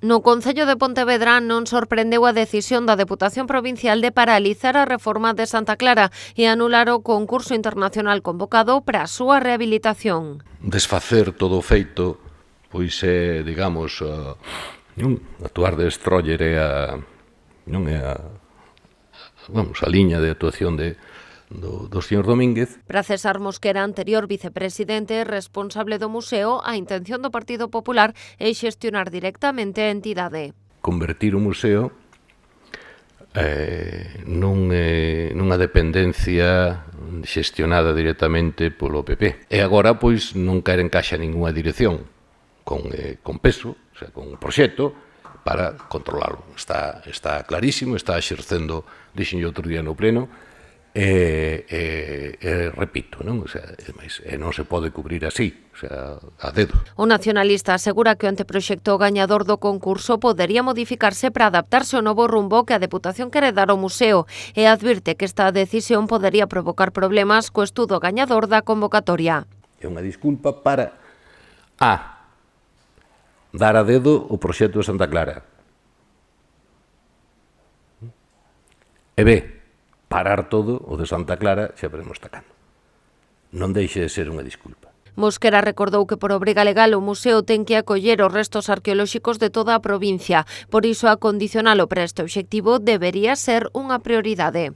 No Concello de Pontevedra non sorprendeu a decisión da Deputación Provincial de paralizar a reforma de Santa Clara e anular o concurso internacional convocado para a súa rehabilitación. Desfacer todo o feito, pois é, digamos, actuar de destroyer é a liña de actuación do señor Domínguez. Para César Mosquera, anterior vicepresidente e responsable do museo, a intención do Partido Popular é xestionar directamente a entidade. Convertir o museo nunha dependencia xestionada directamente polo PP. E agora, pois, non quere encaixa ninguna dirección con peso, o sea, con un proxecto para controlalo. Está clarísimo, está exercendo, dixen outro día no pleno, repito, non? O sea, non se pode cubrir así, o sea, a dedo. O nacionalista asegura que o anteproxecto gañador do concurso podería modificarse para adaptarse ao novo rumbo que a Deputación quere dar ao museo e advirte que esta decisión podería provocar problemas co estudo gañador da convocatoria. É unha disculpa para dar a dedo o proxecto de Santa Clara e parar todo o de Santa Clara, xa veremos hasta cando. Non deixe de ser unha disculpa. Mosquera recordou que por obriga legal o museo ten que acoller os restos arqueolóxicos de toda a provincia. Por iso, acondicionalo para este obxectivo debería ser unha prioridade.